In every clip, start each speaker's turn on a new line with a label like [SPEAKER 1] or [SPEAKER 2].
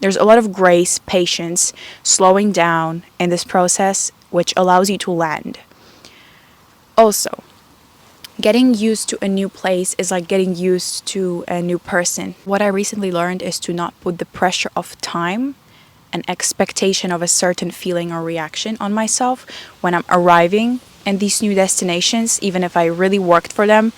[SPEAKER 1] There's a lot of grace, patience, slowing down in this process, which allows you to land. Also, getting used to a new place is like getting used to a new person. What I recently learned is to not put the pressure of time and expectation of a certain feeling or reaction on myself when I'm arriving in these new destinations, even if I really worked for them.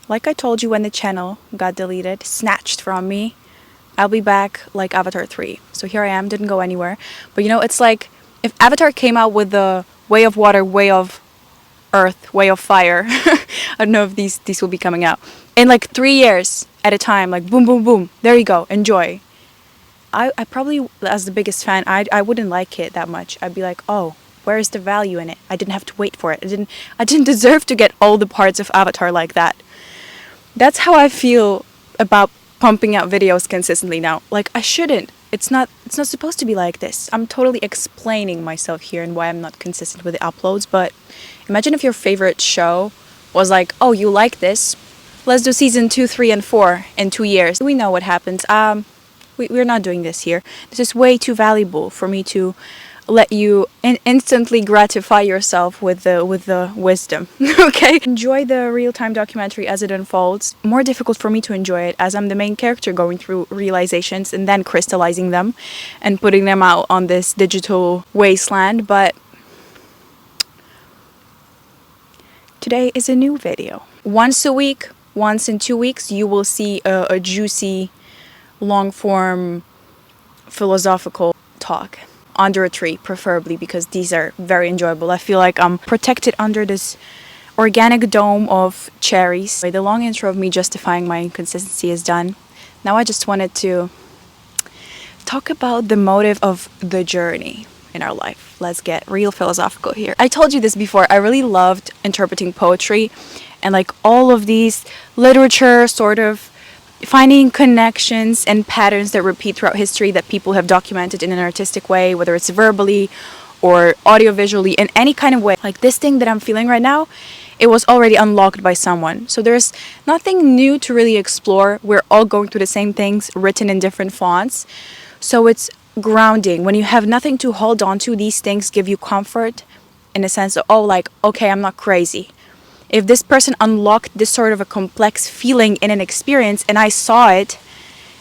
[SPEAKER 1] Like I told you when the channel got deleted, snatched from me, I'll be back like Avatar 3. So here I am, didn't go anywhere. But it's like if Avatar came out with the way of water, way of earth, way of fire. I don't know if these will be coming out. In like 3 years at a time, like boom, boom, boom. There you go, enjoy. I probably, as the biggest fan, I wouldn't like it that much. I'd be like, oh, where is the value in it? I didn't have to wait for it. I didn't deserve to get all the parts of Avatar like that. That's how I feel about pumping out videos consistently now. Like, I shouldn't. It's not supposed to be like this. I'm totally explaining myself here and why I'm not consistent with the uploads, but imagine if your favorite show was like, oh, you like this? Let's do season 2, 3, and 4 in 2 years. We know what happens. We're not doing this here. This is way too valuable for me to let you instantly gratify yourself with the wisdom. Okay, enjoy the real-time documentary as it unfolds. More difficult for me to enjoy it as I'm the main character going through realizations and then crystallizing them and putting them out on this digital wasteland. But today is a new video. Once a week, once in 2 weeks, you will see a juicy long-form philosophical talk under a tree, preferably, because these are very enjoyable. I feel like I'm protected under this organic dome of cherries. The long intro of me justifying my inconsistency is done. Now I just wanted to talk about the motive of the journey in our life. Let's get real philosophical here. I told you this before. I really loved interpreting poetry and like all of these literature, sort of finding connections and patterns that repeat throughout history that people have documented in an artistic way, whether it's verbally or audiovisually, in any kind of way. Like this thing that I'm feeling right now, it was already unlocked by someone. So there's nothing new to really explore. We're all going through the same things written in different fonts. So it's grounding. When you have nothing to hold on to, these things give you comfort in the sense of, oh, like, okay, I'm not crazy. If this person unlocked this sort of a complex feeling in an experience and I saw it,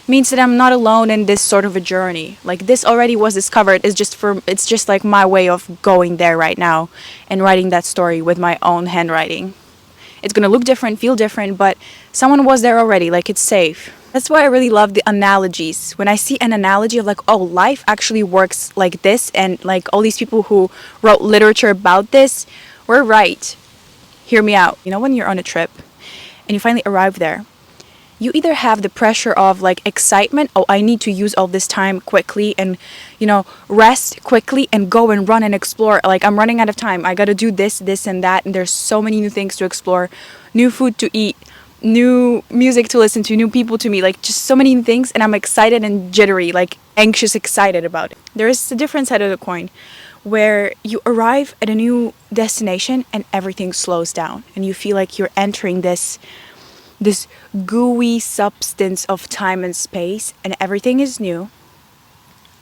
[SPEAKER 1] means that I'm not alone in this sort of a journey. Like this already was discovered. It's just like my way of going there right now and writing that story with my own handwriting. It's gonna look different, feel different, but someone was there already, like it's safe. That's why I really love the analogies. When I see an analogy of like, oh, life actually works like this, and like all these people who wrote literature about this were right. Hear me out. When you're on a trip and you finally arrive there, you either have the pressure of like excitement, oh, I need to use all this time quickly and, rest quickly and go and run and explore. Like I'm running out of time. I got to do this, and that. And there's so many new things to explore, new food to eat, new music to listen to, new people to meet, like just so many things. And I'm excited and jittery, like anxious, excited about it. There is a different side of the coin where you arrive at a new destination and everything slows down and you feel like you're entering this gooey substance of time and space, and everything is new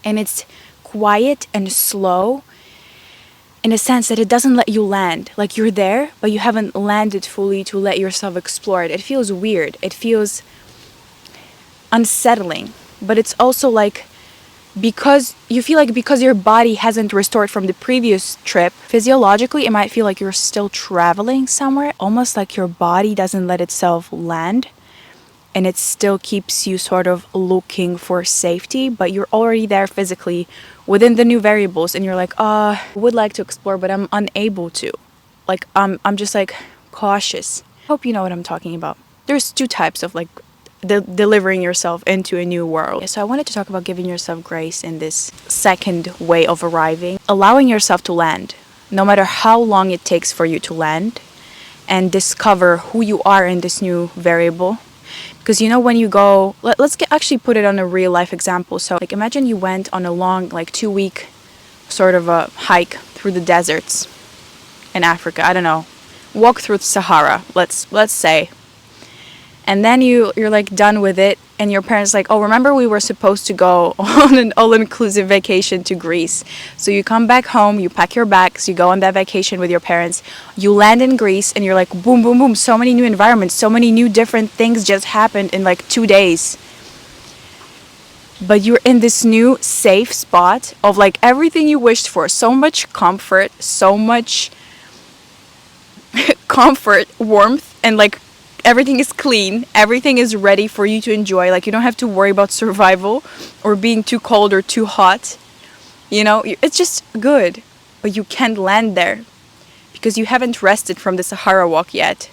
[SPEAKER 1] and it's quiet and slow in a sense that it doesn't let you land. Like you're there but you haven't landed fully to let yourself explore it. It feels weird, it feels unsettling, but it's also like because you feel like because your body hasn't restored from the previous trip, physiologically it might feel like you're still traveling somewhere, almost like your body doesn't let itself land and it still keeps you sort of looking for safety, but you're already there physically within the new variables and you're like, I would like to explore but I'm unable to. I'm just like cautious. Hope you know what I'm talking about. There's two types of like delivering yourself into a new world. So I wanted to talk about giving yourself grace in this second way of arriving, allowing yourself to land, no matter how long it takes for you to land, and discover who you are in this new variable. Because when you go, actually put it on a real life example. So like imagine you went on a long, like 2 week sort of a hike through the deserts in Africa. I don't know, walk through Sahara, let's say. And then you're like done with it, and your parents like, oh, remember we were supposed to go on an all-inclusive vacation to Greece. So you come back home, you pack your bags, you go on that vacation with your parents, you land in Greece, and you're like, boom, boom, boom, so many new environments, so many new different things just happened in like 2 days. But you're in this new safe spot of like everything you wished for, so much comfort, warmth, and like everything is clean, everything is ready for you to enjoy. Like you don't have to worry about survival or being too cold or too hot. It's just good. But you can't land there because you haven't rested from the Sahara walk yet.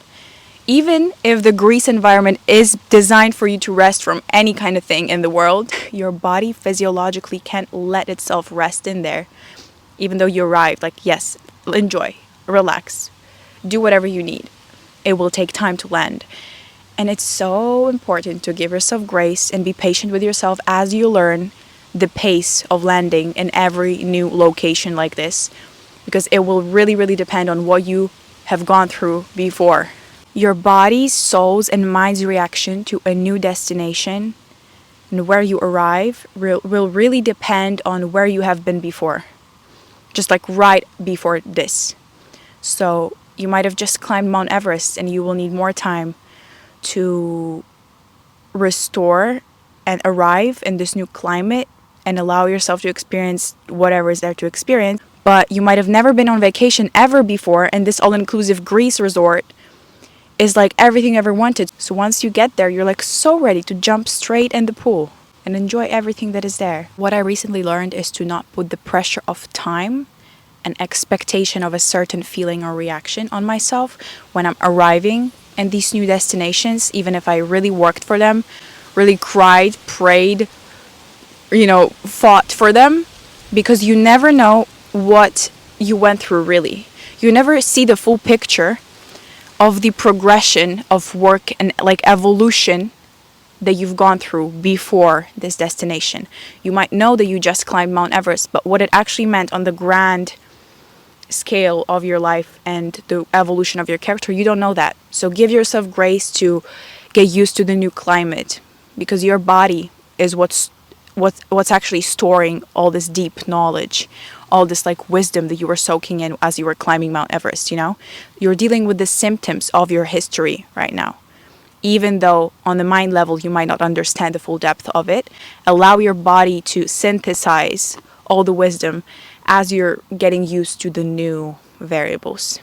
[SPEAKER 1] Even if the Greece environment is designed for you to rest from any kind of thing in the world, your body physiologically can't let itself rest in there. Even though you arrived, like, yes, enjoy, relax, do whatever you need. It will take time to land. And it's so important to give yourself grace and be patient with yourself as you learn the pace of landing in every new location like this. Because it will really, really depend on what you have gone through before. Your body's, soul's, and mind's reaction to a new destination and where you arrive will really depend on where you have been before. Just like right before this. So you might have just climbed Mount Everest and you will need more time to restore and arrive in this new climate and allow yourself to experience whatever is there to experience. But you might have never been on vacation ever before, and this all-inclusive Greece resort is like everything you ever wanted. So once you get there, you're like so ready to jump straight in the pool and enjoy everything that is there. What I recently learned is to not put the pressure of time an expectation of a certain feeling or reaction on myself when I'm arriving in these new destinations, even if I really worked for them, really cried, prayed, fought for them, because you never know what you went through really. You never see the full picture of the progression of work and like evolution that you've gone through before this destination. You might know that you just climbed Mount Everest, but what it actually meant on the grand scale of your life and the evolution of your character, you don't know that. So give yourself grace to get used to the new climate, because your body is what's actually storing all this deep knowledge, all this like wisdom that you were soaking in as you were climbing Mount Everest. You're dealing with the symptoms of your history right now. Even though on the mind level you might not understand the full depth of it, allow your body to synthesize all the wisdom as you're getting used to the new variables.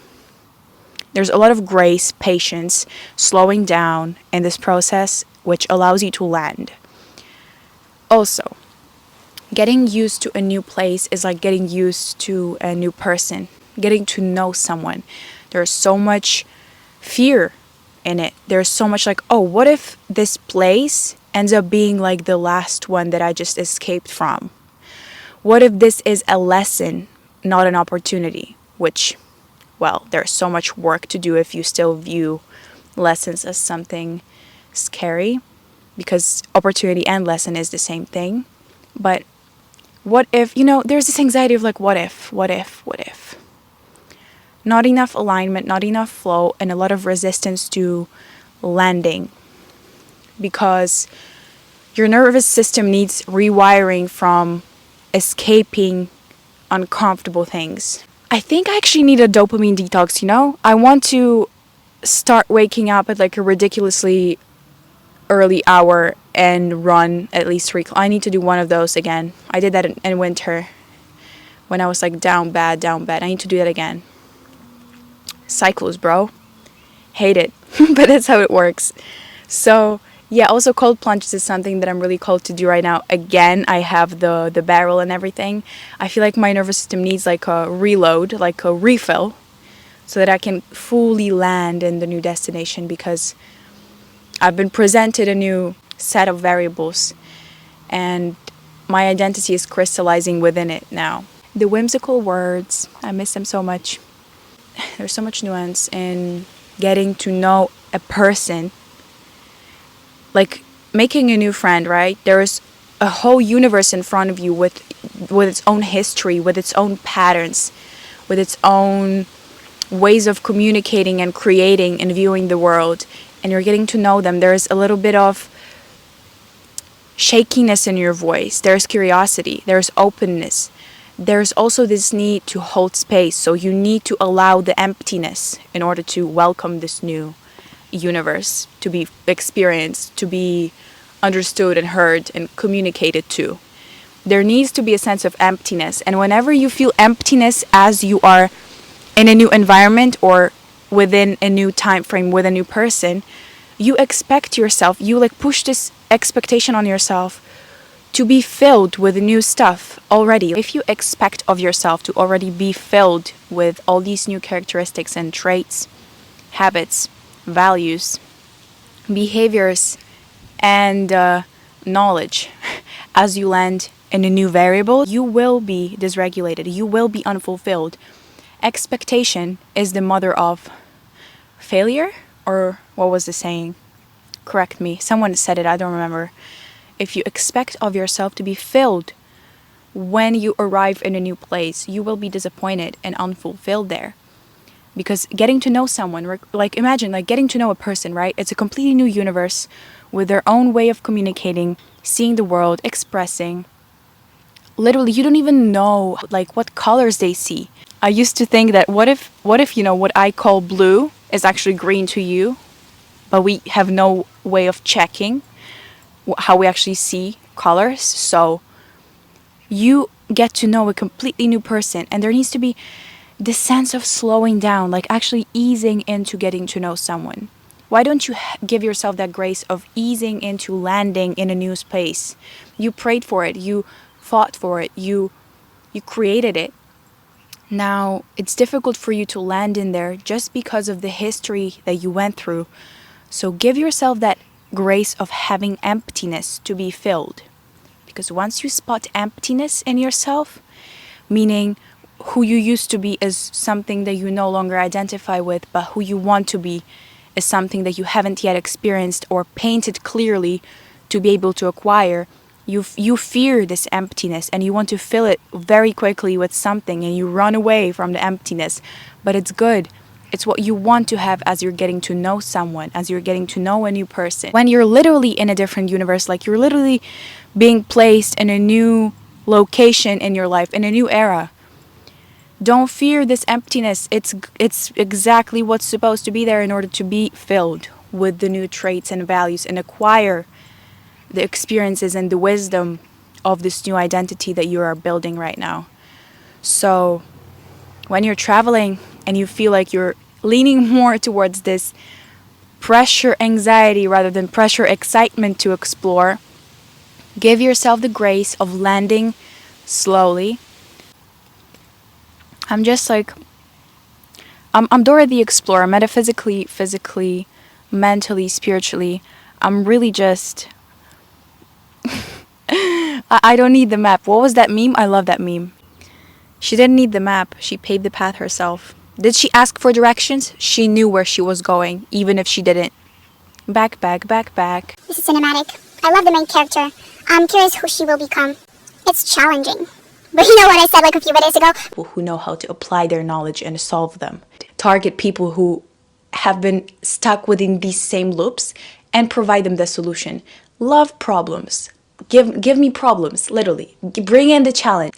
[SPEAKER 1] There's a lot of grace, patience, slowing down in this process, which allows you to land. Also, getting used to a new place is like getting used to a new person, getting to know someone. There's so much fear in it. There's so much like, oh, what if this place ends up being like the last one that I just escaped from? What if this is a lesson, not an opportunity? Which, well, there's so much work to do if you still view lessons as something scary, because opportunity and lesson is the same thing. But what if, there's this anxiety of like, what if? Not enough alignment, not enough flow, and a lot of resistance to landing, because your nervous system needs rewiring from escaping uncomfortable things. I think I actually need a dopamine detox, I want to start waking up at like a ridiculously early hour and run at least 3. I need to do one of those again. I did that in winter when I was like down bad. I need to do that again. Cycles, bro. Hate it. But that's how it works. So yeah, also cold plunges is something that I'm really called to do right now. Again, I have the barrel and everything. I feel like my nervous system needs like a reload, like a refill, so that I can fully land in the new destination, because I've been presented a new set of variables, and my identity is crystallizing within it now. The whimsical words, I miss them so much. There's so much nuance in getting to know a person. Like making a new friend, right? There's a whole universe in front of you with its own history, with its own patterns, with its own ways of communicating and creating and viewing the world. And you're getting to know them. There's a little bit of shakiness in your voice. There's curiosity. There's openness. There's also this need to hold space. So you need to allow the emptiness in order to welcome this new universe, to be experienced, to be understood and heard and communicated to. There needs to be a sense of emptiness. And whenever you feel emptiness as you are in a new environment or within a new time frame with a new person, you expect yourself, you like push this expectation on yourself to be filled with new stuff already. If you expect of yourself to already be filled with all these new characteristics and traits, habits, values, behaviors, and knowledge as you land in a new variable, you will be dysregulated, you will be unfulfilled. Expectation is the mother of failure, or what was the saying? Correct me. Someone said it, I don't remember. If you expect of yourself to be filled when you arrive in a new place, you will be disappointed and unfulfilled there. Because getting to know someone, like imagine like getting to know a person, right? It's a completely new universe with their own way of communicating, seeing the world, expressing. Literally, you don't even know like what colors they see. I used to think that what if what I call blue is actually green to you, but we have no way of checking how we actually see colors. So you get to know a completely new person, and there needs to be this sense of slowing down, like actually easing into getting to know someone. Why don't you give yourself that grace of easing into landing in a new space? You prayed for it, you fought for it, you created it. Now it's difficult for you to land in there just because of the history that you went through. So give yourself that grace of having emptiness to be filled. Because once you spot emptiness in yourself, meaning who you used to be is something that you no longer identify with, but who you want to be is something that you haven't yet experienced or painted clearly to be able to acquire, you fear this emptiness and you want to fill it very quickly with something, and you run away from the emptiness. But it's good. It's what you want to have as you're getting to know someone, as you're getting to know a new person. When you're literally in a different universe, like you're literally being placed in a new location in your life, in a new era, don't fear this emptiness. It's exactly what's supposed to be there in order to be filled with the new traits and values and acquire the experiences and the wisdom of this new identity that you are building right now. So when you're traveling and you feel like you're leaning more towards this pressure anxiety rather than pressure excitement to explore, give yourself the grace of landing slowly. I'm just like, I'm Dora the Explorer, metaphysically, physically, mentally, spiritually. I'm really just, I don't need the map. What was that meme? I love that meme. She didn't need the map. She paved the path herself. Did she ask for directions? She knew where she was going, even if she didn't. Back.
[SPEAKER 2] This is cinematic. I love the main character. I'm curious who she will become. It's challenging. But you know what I said like a few videos ago?
[SPEAKER 1] People who know how to apply their knowledge and solve them. Target people who have been stuck within these same loops and provide them the solution. Love problems. Give me problems, literally. Bring in the challenge.